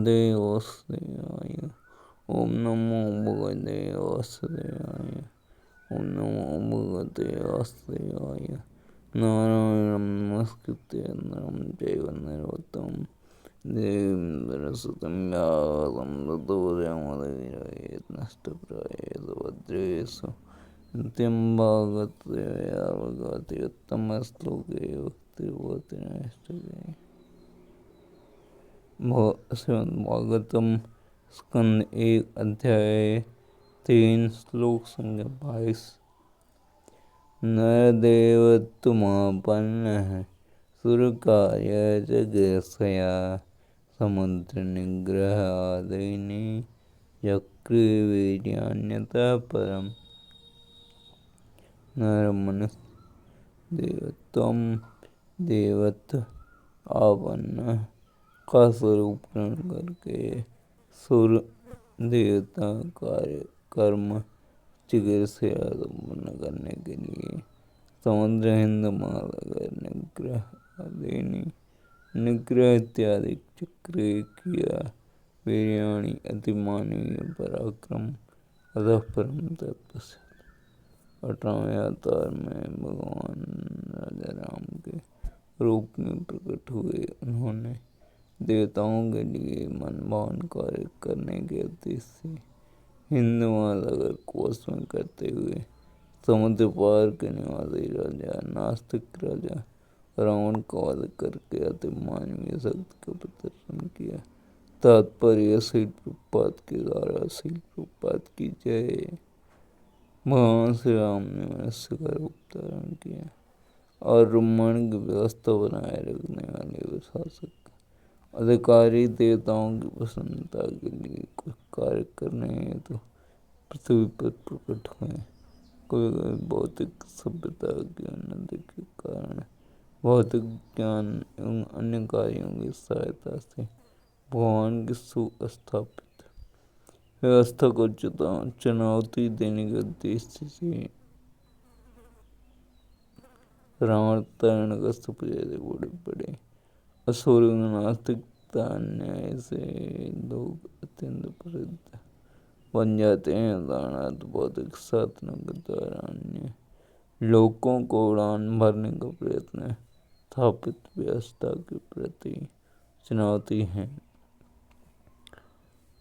भगवते वासुदेवाय। ओम नमो भगवते वासुदेवाय। ओम नमो भगवते वासुदेवाय। नारायणं नमस्कृत्य नरं चैव नरोत्तमं देवीं सरस्वतीं व्यासं ततो जयमुदीरयेत् नष्टप्रायेषु भद्रेषु नित्यं भगवते उत्तमश्लोके भक्तिर्भवति नैष्ठिके। श्रीमद्भागवतम स्कंद 1 अध्याय 3 श्लोक संख्या 22। नरदेवत्वमापन्नः सुरकार्य जगत्स्या समुद्रनिग्रहादीनि चक्रे वीर्यान्यतः परम्। नरमनुष्यदेवत्वं देवत्व आपन्न का स्वरूप ग्रहण करके सुर देवता कार्य कर्म चिकित्सा संपन्न करने के लिए समुद्र हिंद महासागर निग्रह इत्यादि चक्रे किया वीर्याणि अति मानवीय पराक्रम अतः परम तत्पश्चात 18वें अवतार में भगवान राजा राम के रूप में प्रकट हुए। उन्होंने देवताओं के लिए मनभावन कार्य करने के उद्देश्य से हिंद महासागर को वश में करते हुए समुद्र पार के निवासी राजा नास्तिक राजा रावण का वध करके अति मानवीय शक्ति का प्रदर्शन किया। तात्पर्य श्रील प्रभुपाद के द्वारा श्रील प्रभुपाद की जय। भगवान श्री राम ने मनुष्य का रूप धारण किया और ब्रह्मांड की व्यवस्था बनाए रखने वाले शासक अधिकारी देवताओं की प्रसन्नता के लिए कुछ कार्य करने हेतु पृथ्वी पर प्रकट हुए। कभी कभी भौतिक सभ्यता की उन्नति के कारण भौतिक ज्ञान एवं अन्य कार्यों की सहायता से भगवान की सुस्थापित व्यवस्था को चुनौती देने के उद्देश्य से रावण हिरण्यकश्यप जैसे बड़े बड़े असुर नास्तिकता अन्याय से लोग अत्यंत प्रसिद्ध बन जाते हैं। उदाहरणार्थ भौतिक साधनों के द्वारा अन्य लोगों को उड़ान भरने का प्रयत्न स्थापित व्यवस्था के प्रति चुनौती है।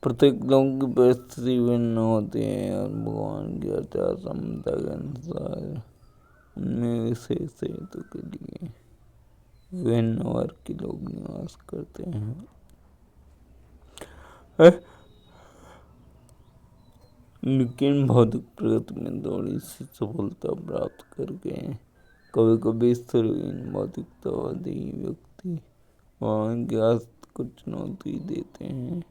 प्रत्येक लोगों की परिस्थिति भिन्न होती है और भगवान की आचार संहिता के अनुसार उनमें विशेष हेतु के लिए विभिन्न वर्ग के लोग निवास करते हैं। लेकिन भौतिक प्रगति में थोड़ी सी सफलता प्राप्त करके कभी कभी स्तरहीन भौतिकतावादी व्यक्ति भगवान के अस्तित्व को चुनौती देते हैं।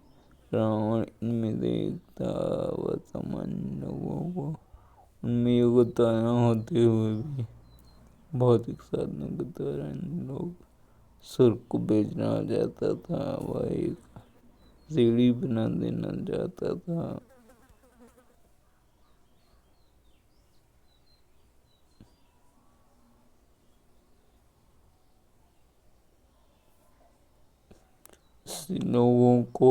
रावण इनमें देखता व सामान्य लोगों को उनमें योग्यता न होते हुए भी भौतिक साधनों के द्वारा इन लोग सुर को बेचना चाहता था। वह एक सीढ़ी बना देना चाहता था। लोगों को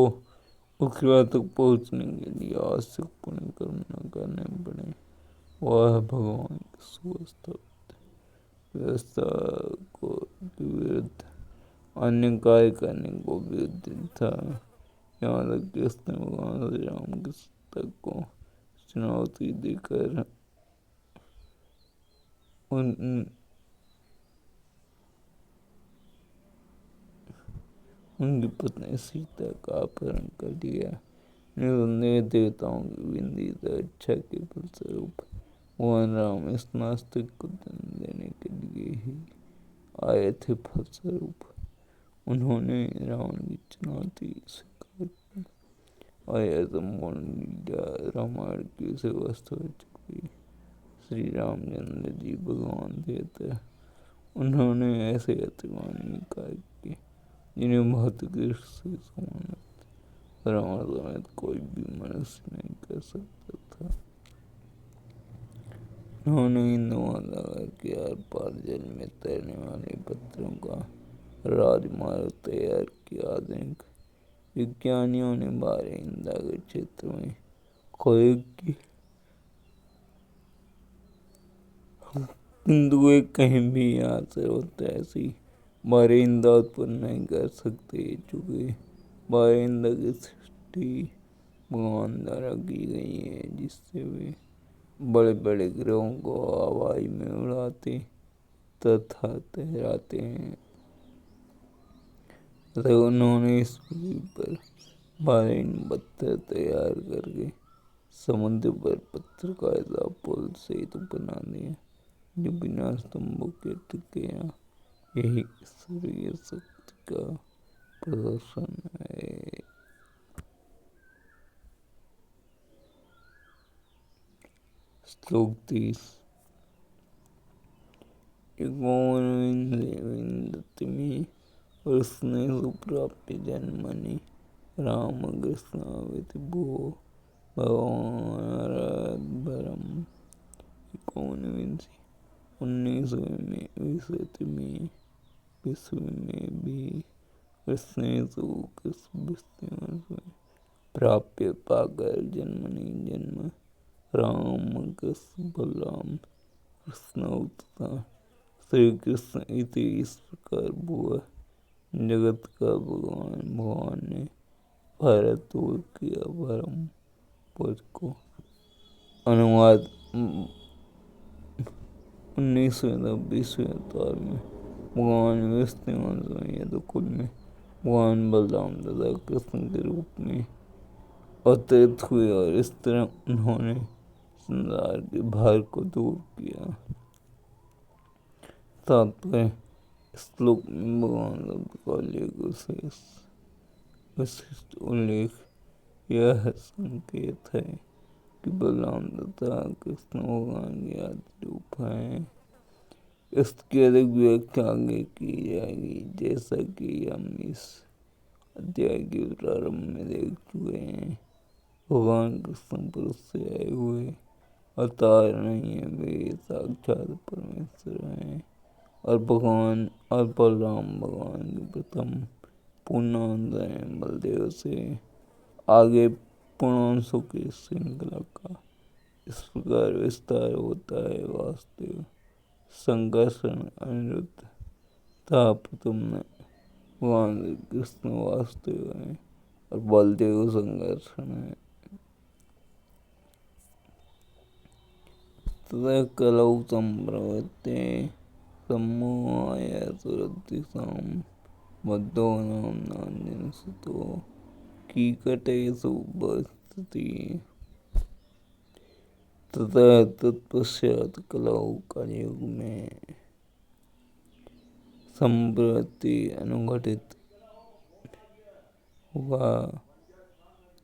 उसके बाद तक पहुँचने के लिए आवश्यक पुण्य कर्म न करने पड़े। वह भगवान की सुस्थापित व्यवस्था को विरुद्ध अन्य कार्य करने को भी उद्यत था। यहाँ तक कि उसने भगवान श्री राम की सत्ता को चुनौती देकर उनकी पत्नी सीता का अपहरण कर लिया। निसंदेह देवताओं की विनम्र इच्छा के फलस्वरूप भगवान राम इस नास्तिक को जन्म देने के लिए ही आए थे। फलस्वरूप उन्होंने रावण की चुनौती स्वीकार की और यह संपूर्ण लीला रामायण की उसे वस्तु हो चुकी। श्री रामचंद्र जी भगवान थे, उन्होंने ऐसे अतिमानवीय कार्य किए जिन्हें भौतिक दृष्टि से समानत रावण समेत कोई भी मनुष्य नहीं कर सकता था। उन्होंने हिंद महासागर के आर पार जल में तैरने वाले पत्थरों का राजमार्ग तैयार किया। आधुनिक विज्ञानियों ने बारह के क्षेत्र में खोज की, किंतु वे कहीं भी यहाँ सर्वत्र ऐसी बारह उत्पन्न नहीं कर सकते, चूंकि बारह की सृष्टि भगवान द्वारा की गई है, जिससे वे बड़े बड़े ग्रहों को हवाई में उड़ाते तथा तैराते हैं। अतः उन्होंने इस पृथ्वी पर 12 पत्थर तैयार करके समुद्र पर पत्थर का ऐसा पुल सेतु बना दिया जो बिना स्तंभों के टिके। यही ईश्वरीय शक्ति का प्रदर्शन है। श्लोक 30। विन्दति में कृष्णे सुप्राप्य जन्मनि राम कृष्णाविति भो भगवानरद्भरम। 19वें में विशति में विश्व में भी कृष्णेशु कृष्ण प्राप्य पाकर जन्मनि जन्म राम कृष्ण बलराम कृष्ण तथा श्री कृष्ण इति। इस प्रकार भुआ जगत का भगवान ने भारत और किया। परम पद को अनुवाद 19वें तथा 20वें अवतार में भगवान विष्णु में यदुकुल में भगवान बलराम तथा कृष्ण के रूप में अवतरित हुए और इस तरह उन्होंने संसार के भार को दूर किया। तात्पर्य श्लोक में भगवान शब्द का विशिष्ट उल्लेख यह संकेत है कि बलराम तथा कृष्ण भगवान के आदि रूप हैं। इसकी अधिक व्याख्या आगे की जाएगी, जैसा कि हम इस अध्याय के प्रारंभ में देख चुके हैं। भगवान कृष्ण पुरुष से आए हुए अवतार नहीं है, वे साक्षात परमेश्वर हैं। और बलराम भगवान के प्रथम पूर्णांश हैं। बलदेव से आगे पूर्णांशों की श्रृंखला का इस प्रकार विस्तार होता है। वासुदेव संकर्षण अनिरुद्ध तथा प्रद्युम्न भगवान कृष्ण वासुदेव हैं और बलदेव संकर्षण है। तथा कलौ संप्रवृत्ते सम्मोहाय सुरद्विषां बद्धो नाम्नाञ्जनसुतो कीकटेषु उपस्थिति। तथा तत्पश्चात कलौ कलियुग में संप्रवृत्ति अनुघटित हुआ।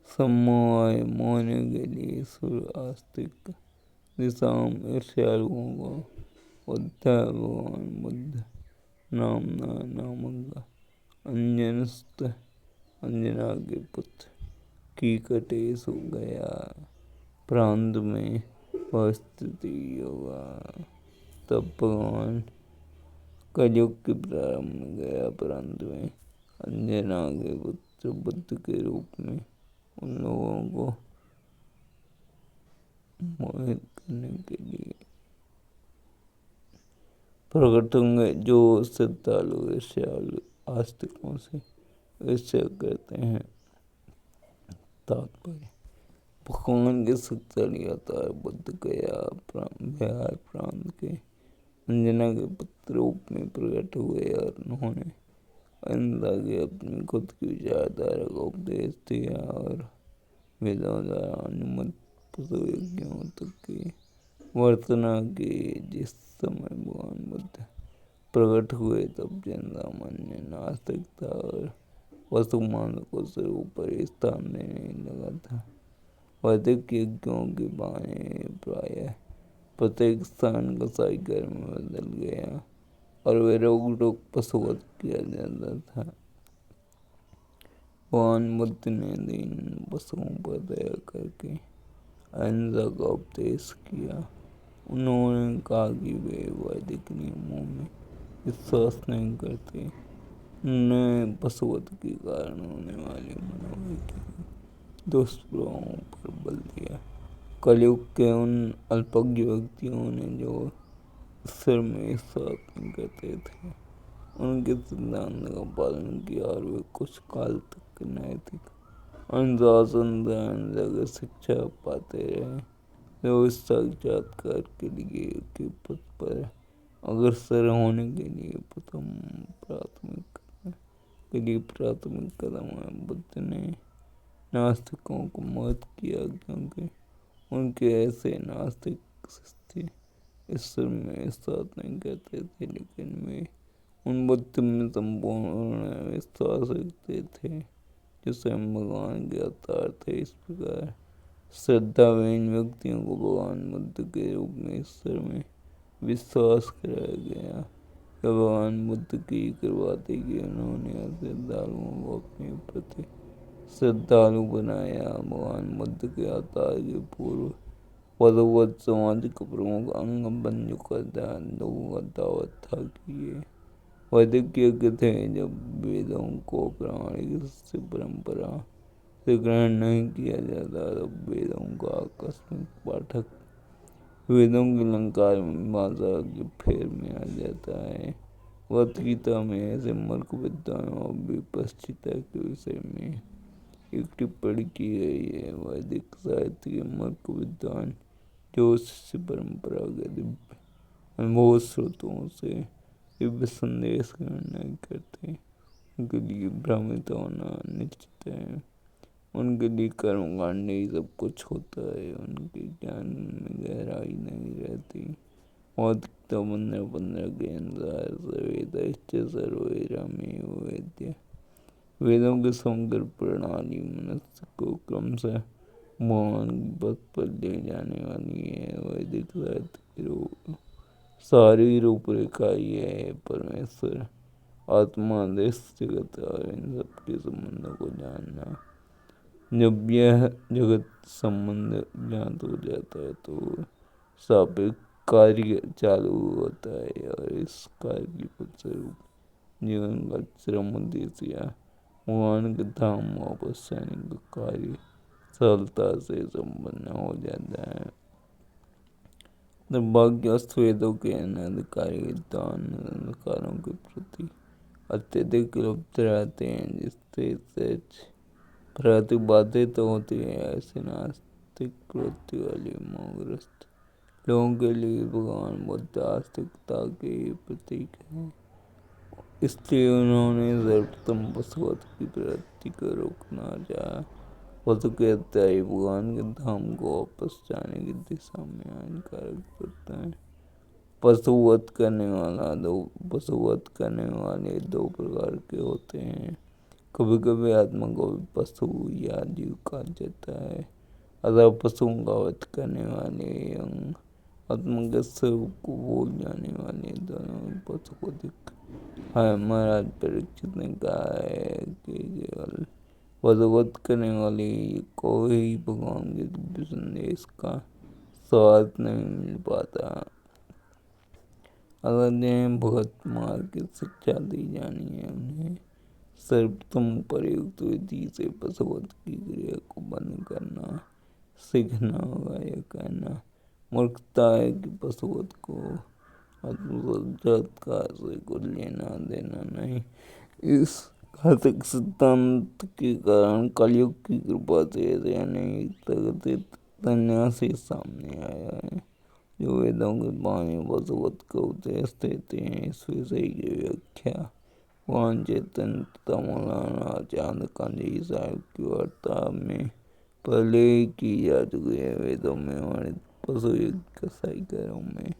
सम्मोहाय मोहने के लिए सुर आस्तिक दिशाओं ईर्ष्यालुओं को उद्धव भगवान बुद्ध नामना नामक अंजनस्त अंजना के पुत्र कीकटेशु गया प्रांत में स्थिति होगा। तब भगवान कलयुग के प्रारंभ में गया प्रांत में अंजना के पुत्र बुद्ध के रूप में उन लोगों को मोहित करने के लिए प्रकट होंगे जो श्रद्धालु ईर्ष्यालु आस्तिकों से ईर्ष्या करते हैं। तात्पर्य भगवान के शक्तिशाली अवतार बुद्ध गया बिहार प्रांत के अंजना के पुत्र रूप में प्रकट हुए और उन्होंने अहिंसा के अपनी खुद की विचारधारा का उपदेश दिया और वेदों द्वारा अनुमत पशु यज्ञों तक की वर्तना की। जिस समय भगवान बुद्ध प्रकट हुए तब जन सामान्य नास्तिकता और वस्तु मानव को सिर ऊपर स्थान देने लगा था। वैदिक यज्ञों के बहाने प्रायः प्रत्येक स्थान कसाई घर में बदल गया और वे रोक टोक पशुवध किया जाता था। भगवान बुद्ध ने दीन पशुओं पर दया करके अहिंसा का उपदेश किया। उन्होंने कहा कि वे वैदिक नियमों में विश्वास नहीं करते। उन्होंने पशुवध के कारण होने वाले के दुष्प्रभावों पर बल दिया। कलयुग के उन अल्पज्ञ व्यक्तियों ने जो ईश्वर में साथ नहीं करते थे, उनके सिद्धांत का पालन किया और वे कुछ काल तक नैतिक अनुशासन जगह शिक्षा पाते रहे। वे इस साक्षात्कार के लिए के पथ पर अग्रसर होने के लिए प्राथमिक कदम है। बुद्ध ने नास्तिकों को मत किया क्योंकि उनके ऐसे नास्तिक थे ईश्वर में विश्वास नहीं करते थे, लेकिन वे उन बुद्ध में संपूर्ण विश्वास रखते थे जो स्वयं भगवान के अवतार थे। इस प्रकार श्रद्धाहीन व्यक्तियों को भगवान बुद्ध के रूप में ईश्वर में विश्वास कराया गया। यह भगवान बुद्ध की कृपा थी कि उन्होंने श्रद्धालुओं को अपने प्रति श्रद्धालु बनाया। भगवान बुद्ध के अवतार के पूर्व पदवत समाज का प्रमुख अंग बन चुका था। लोगों का दावा था कि ये वैदिक यज्ञ थे। जब वेदों को प्रामाणिक से परंपरा से ग्रहण नहीं किया जाता, तब वेदों का आकस्मिक पाठक वेदों की अलंकार भाषा के फेर में आ जाता है। भगवद गीता में ऐसे मूर्ख विद्वानों और विपश्चिता के विषय में एक टिप्पणी की गई है। वैदिक साहित्य के मूर्ख विद्वान जो शिष्य परंपरा के दिव्य अनुभव स्रोतों से दिव्य संदेश ग्रहण नहीं करते, उनके लिए भ्रमित होना निश्चित है। उनके लिए कर्मकांड ही सब कुछ होता है, उनके ज्ञान में गहराई नहीं रहती। औदिकता 15:15 के अनुसार वेदैश्च सर्वैरहमेव वेद्यः। वेदों की समग्र प्रणाली मनुष्य को क्रमशः भगवान की पथ पर ले जाने वाली है। वैदिक साहित्य की सारी रूपरेखा यह है। परमेश्वर, आत्मा, देश, जगत और इन सबके संबंधों को जानना। जब यह जगत संबंध ज्ञात हो जाता है तो सापेक्ष कार्य चालू होता है और इस कार्य के फलस्वरूप जीवन का चरम उद्देश्य या भगवान के धाम वापस जाने का कार्य सरलता से संपन्न हो जाता है। दुर्भाग्यवश वेदों के अनधिकारी विद्वान संस्कारों के प्रति अत्यधिक लुप्त रहते हैं, जिससे सच प्रतिपादित होती है। ऐसे नास्तिक प्रवृत्ति वाले मोहग्रस्त लोगों के लिए भगवान बुद्ध आस्तिकता के प्रतीक है। इसलिए उन्होंने सर्वप्रथम पशुवध की प्रवृत्ति को रोकना चाहा। पशु के हत्याई भगवान के धाम को वापस जाने की दिशा में हानिकारक करते हैं। पशुवध करने वाले दो प्रकार के होते हैं। कभी कभी आत्मा को भी पशु या जीव कहा जाता है, अतः पशुओं का वध करने वाले एवं आत्मा के स्वरूप को भूल जाने वाले दोनों ही पशु को दिख है। महाराज परीक्षित ने कहा है कि केवल पशुवध करने वाले को ही भगवान के दिव्य संदेश का स्वाद नहीं मिल पाता। अगर जिन्हें भगत मार्ग की शिक्षा दी जानी है, उन्हें सर्वप्रथम प्रयुक्त विधि से पशुवध की क्रिया को बंद करना सीखना होगा। यह कहना मूर्खता है कि पशुवध को आत्मसाक्षात्कार से कुछ लेना देना नहीं। इस घातक सिद्धांत के कारण कलयुग की कृपा से ऐसे अनेक तथाकथित सन्यासी सामने आया है जो वेदों के बाणी पशुवध का उपदेश देते हैं। इस विषय की व्याख्या भगवान चैतन्य तथा मौलाना चांद कांजी साहिब की वार्ता में पहले ही की जा चुकी है। वेदों में वर्णित पशु यज्ञ कसाई घरों में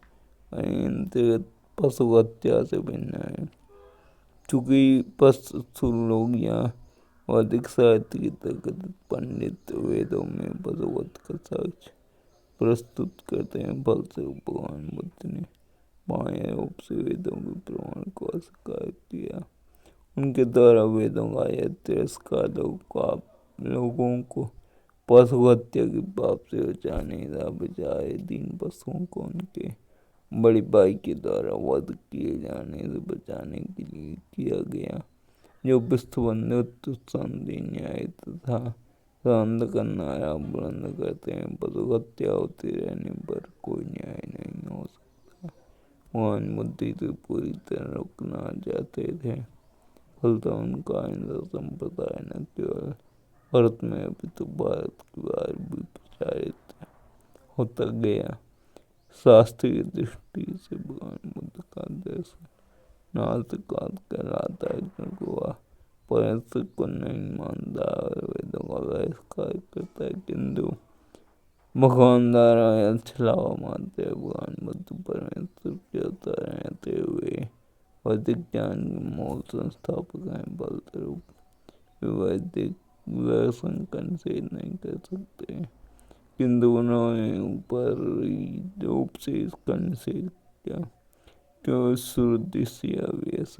अनियंत्रित पशु हत्या से भिन्न है। चूंकि पशु लोग या वैदिक साहित्य के तथाकथित पंडित वेदों में पशुवध का साक्ष्य प्रस्तुत करते हैं, फलस्वरूप भगवान बुद्ध ने बाह्य रूप से वेदों के प्रमाण को अस्वीकार किया। उनके द्वारा वेदों का यह तिरस्कार लोगों को पशु हत्या के पाप से बचाने था। बेचारे दीन पशुओं को उनके बड़े भाई के द्वारा वध किए जाने से बचाने के लिए किया गया। जो विश्वबंधुत्व शांति न्याय तथा शांत करना बुलंद करते हैं, परंतु हत्या होती रहने पर कोई न्याय नहीं हो सकता। भगवान बुद्ध तो पूरी तरह रुकना चाहते थे, फलतः उनका अहिंसा संप्रदाय न केवल भारत में अपितु भारत के बाहर भी प्रचारित होता गया। शास्त्रीय दृष्टि से भगवान बुद्ध का दर्शन नास्तिकवाद कहलाता है, क्योंकि वह परमेश्वर को नहीं मानता और वेदों का बहिष्कार करता है, किंतु भगवान द्वारा यह छलावा मानते हैं। भगवान बुद्ध परमेश्वर के अवतार रहते हुए वैदिक ज्ञान के मूल संस्थापक हैं, फलस्वरूप वैदिक दर्शन निषेध नहीं कर सकते, किंतु उन्होंने ऊपरी रूप से इसका निषेध किया। क्यों सुरदिशिया व्यास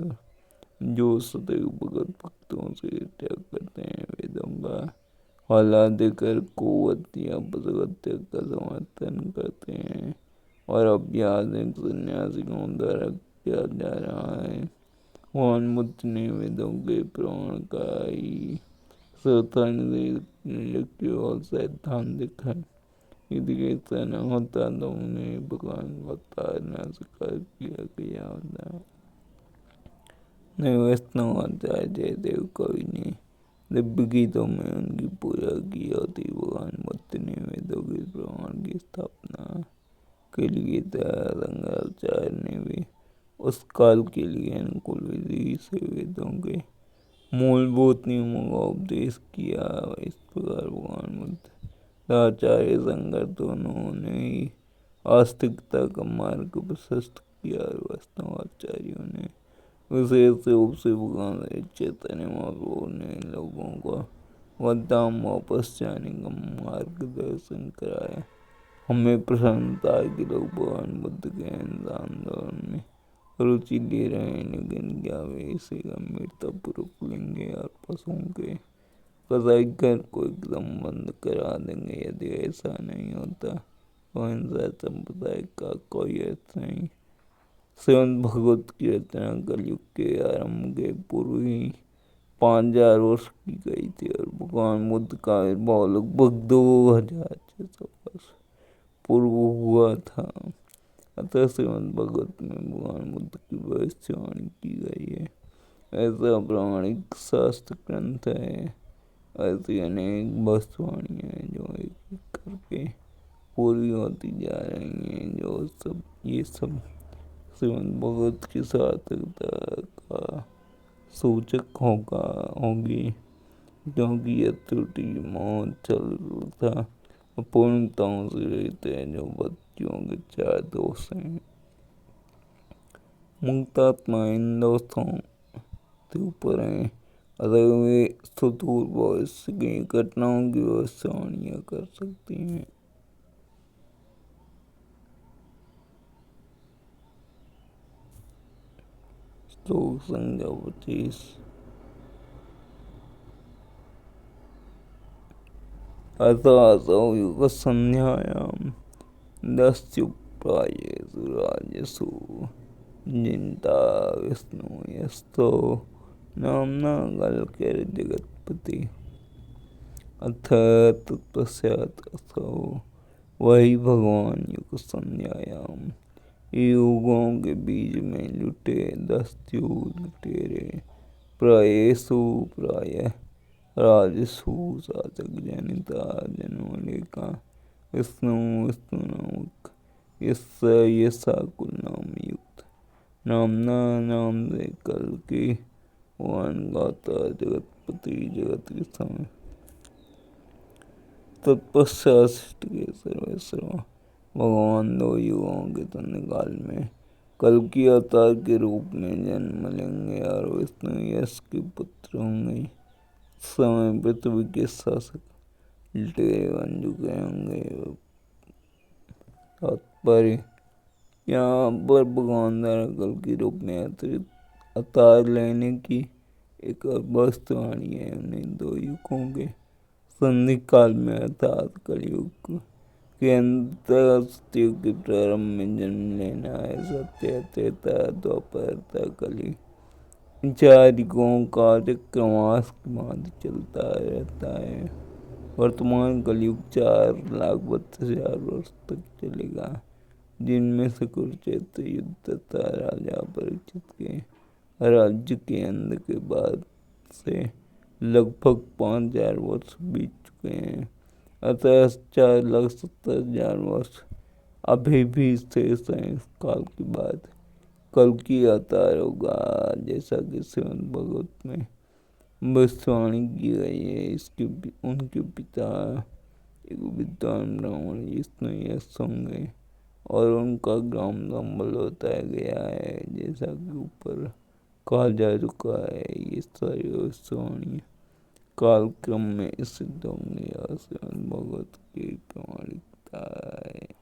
जो सदैव भगत भक्तों से त्याग करते हैं, वेदों का हवाला देकर कुवत या पशुहत्या का समर्थन करते हैं और अभ्यासिक सन्यासियों द्वारा किया जा रहा है। भगवान बुद्ध ने वेदों के प्रमाण का ही केवल सैद्धांतिक है। यदि ऐसा न होता तो उन्हें भगवान का अवतार न स्वीकार किया गया होता। नहीं, वैष्णव आचार्य जयदेव कवि ने दिव्य गीतों में उनकी पूजा की होती। भगवान बुद्ध ने वेदों के प्रमाण की स्थापना के लिए शंकराचार्य ने भी उस काल के लिए अनुकूल विधि से वेदों के मूलभूत नियमों का उपदेश किया। इस प्रकार भगवान बुद्ध आचार्य शंकर दोनों ने ही आस्तिकता का मार्ग प्रशस्त किया और वैष्णवाचार्यों ने विशेष रूप से भगवान चैतन्य महाप्रभु ने लोगों को वह वापस जाने का मार्गदर्शन कराया। हमें प्रसन्नता है कि लोग भगवान बुद्ध के आंदोलन में रुचि ले रहे हैं, लेकिन क्या वे इसे गंभीरतापूर्वक लेंगे और पशुओं के कसाई घर को एकदम बंद करा देंगे? यदि ऐसा नहीं होता तो अहिंसा संप्रदाय का कोई अर्थ नहीं। श्रीमद् भागवत की रचना कलयुग के आरंभ के पूर्व ही 5000 वर्ष की गई थी और भगवान बुद्ध का आविर्भाव लगभग 2600 वर्ष पूर्व हुआ था। अतः श्रीमद् भागवत में भगवान बुद्ध की भविष्यवाणी की गई है, ऐसा प्रामाणिक शास्त्र ग्रंथ है। ऐसी अनेक भविष्यवाणियां हैं जो एक एक करके पूरी होती जा रही हैं, ये सब श्रीमद् भागवत की सार्थकता का सूचक होगी, क्योंकि यह त्रुटि मौत चल था अपूर्णताओं से रहित है, जो बच्चों के 4 दोष हैं। मुक्तात्मा इन दोषों से ऊपर हैं, अतः वे सुदूर भविष्य की घटनाओं की भविष्यवाणियां कर सकती हैं। श्लोक संख्या 25। अथासौ युगसंध्यायां दस्युप्रायेषु राजसु जिन्ता विष्णु यस्तो नाम्ना कल्किर्जगत्पति। अथ तत्पश्चात् असौ वही भगवान युग संध्यायां युगों के बीच में लुटे दस्यु लुटेरे प्रायेषु प्रायः राजसु शासक जनिता जनवले का विष्णु नामक यशा कुल नाम युक्त नामना नाम से कल की भगवान गाता जगतपति जगत के समय। तत्पश्चात सृष्टि के सर्वेश्वर भगवान 2 युगों के अंतकाल में कल की अवतार के रूप में जन्म लेंगे और विष्णु यश के पुत्र होंगे। समय पृथ्वी के शासक लुटेरे बन चुके होंगे। तात्पर्य, यहाँ पर भगवान द्वारा कल के रूप में अवतार लेने की एक भविष्यवाणी है। उन्हें 2 युगों के संधि काल में अर्थात कलयुग के अंत सतयुग के प्रारंभ में जन्म लेना है। सत्य, त्रेता, द्वापर, कली चारिकों का चक्रवास के बाद चलता रहता है। वर्तमान कलयुग 4,32,000 वर्ष तक चलेगा, जिनमें से कुरुक्षेत्र युद्ध तथा राजा परीक्षित के राज्य के अंत के बाद से लगभग 5,000 वर्ष बीत चुके हैं। अतः 4,70,000 वर्ष अभी भी शेष हैं। इस काल के बाद कल की अवतार होगा, जैसा कि श्रीमद् भागवत में भविष्यवाणी की गई है। उनके पिता एक विद्वान ब्राह्मण विष्णु यश होंगे और उनका ग्राम संबल बताया गया है। जैसा कि ऊपर कहा जा चुका है, ये सारी भविष्यवाणी कालक्रम में सिद्ध होंगे और श्रीमद् भागवत की प्रमाणिकता है।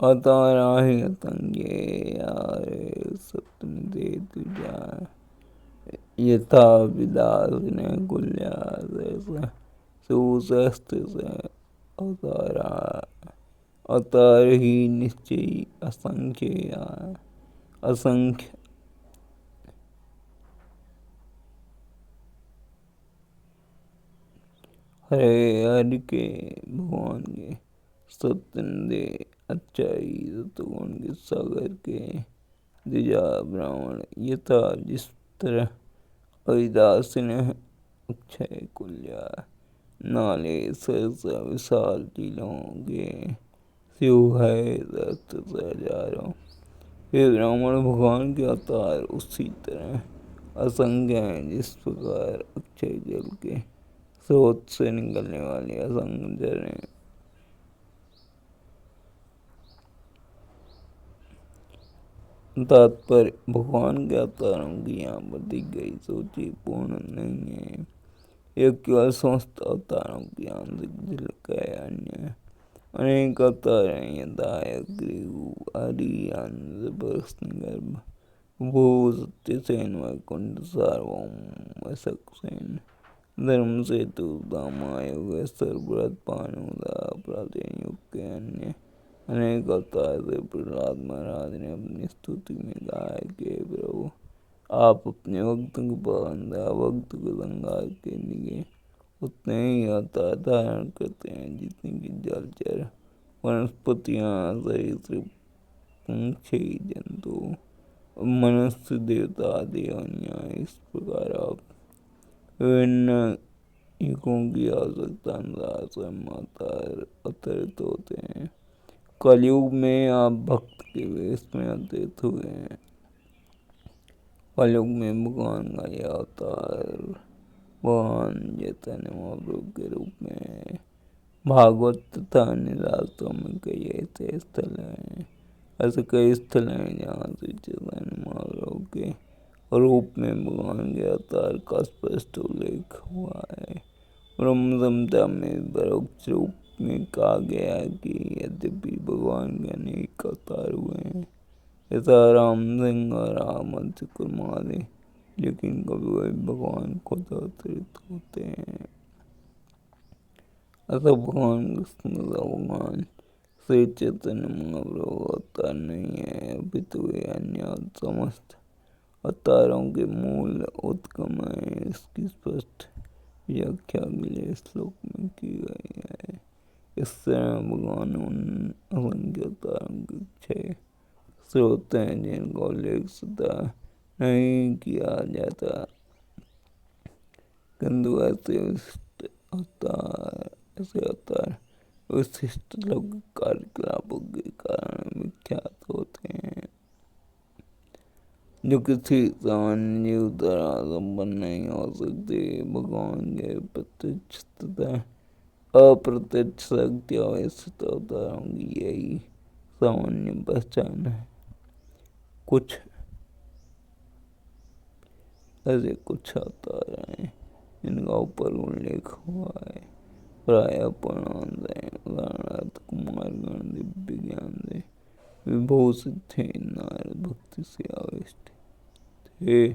अताराहि अतंगे यारे सप्तमिदे तुजा यथा विदासिने कुल्या सुशस्त्र अवतारा अवतार ही निश्चय असंख्य हरे हरि के भगवान के सत्यनदे अच्छाई सतगुण के सागर के द्विजा ब्राह्मण यथा जिस तरह अविदासीन अक्षय कुल्या नाले सरसा विशाल टीलों के शिव है हजारों। हे ब्राह्मण, भगवान के अवतार उसी तरह असंख्य हैं जिस प्रकार अक्षय जल के स्रोत से निकलने वाले असंख्य झरने तात्पर्य भगवान के अवतारों की यहाँ पर दी गई सूची पूर्ण नहीं है। यह केवल समस्त अवतारों की आंतरिक झलक है। अन्य अनेक अवतार हैं, यदायक ग्रीव आदि आनंद गर्भ भू सत्यसेन वैकुंठ सार्वभौम वशक्सेन धर्म सेतु दामा योगेश्वर व्रत भानुदा प्राचीन युग के अन्य अनेक अवतार से प्रहलाद महाराज ने अपनी स्तुति में कहा कि प्रभु, आप अपने भक्त को पावनदा भक्त को संहार के लिए उतने ही अवतार धारण करते हैं जितने की जलचर वनस्पतियां सरीसृप पंछी जंतु मनुष्य देवता आदि अन्य। इस प्रकार आप विभिन्न युगों की आवश्यकता अनुसार स्वयं अवतरित होते हैं। कलयुग में आप भक्त के वेश में अवतरित हुए हैं। कलयुग में भगवान का यह अवतार भगवान चैतन्य महाप्रभु के रूप में भागवत तथा अन्य शास्त्रों में कई ऐसे स्थल हैं। ऐसे कई स्थल हैं जहाँ श्री चैतन्य महाप्रभु के रूप में भगवान के अवतार का स्पष्ट उल्लेख हुआ है। ब्रह्म संहिता में परोक्ष रूप में कहा गया है कि यद्यपि भगवान के अनेक अवतार हुए हैं, ऐसा राम सिंह और रामचंद्र कुमार, लेकिन कभी भगवान खुद अवतरित होते हैं। अतः भगवान कृष्ण का भगवान श्री चैतन्य महाप्रभु अवतार नहीं है, अपितु वे अन्य समस्त अवतारों के मूल उत्गम है। इसकी स्पष्ट व्याख्या अगले श्लोक में की गई है। इस तरह भगवान उन असंख्य अवतारों के क्षय स्रोत हैं जिनका उल्लेख सदा नहीं किया जाता, किंतु ऐसे अवतार विशिष्ट लौकिक कार्यकलापों के कारण विख्यात होते हैं, जो किसी सामान्य जीव द्वारा संपन्न नहीं हो सकते। भगवान के प्रत्यक्ष तथा अप्रत्यक्ष शक्ति अवस्थित अवतारों की यही सामान्य पहचान है। कुछ ऐसे कुछ अवतार हैं जिनका ऊपर उल्लेख हुआ है, प्राय पूर्णांश हैं। उदाहरणार्थ कुमारगण दिव्य ज्ञान से विभूषित थे, नारद भक्ति से आविष्ट थे,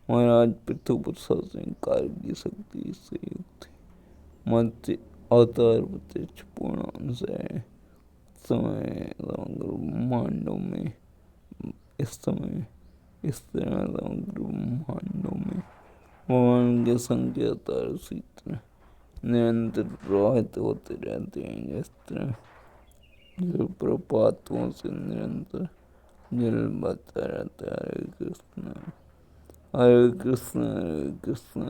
महाराज पृथु प्रशासन कार्य की शक्ति से युक्त थे। मध्य अवतार प्रत्यक्ष पूर्णांश है। समय समग्र ब्रह्मांडों में इस समय इस तरह समग्र ब्रह्मांडों में भगवान के संख्या तार सूत्र निरंतर प्रवाहित होते रहते हैं। जिस तरह जलप्रपातों से निरंतर जल बहता रहता है। हरे कृष्ण हरे कृष्ण हरे कृष्ण।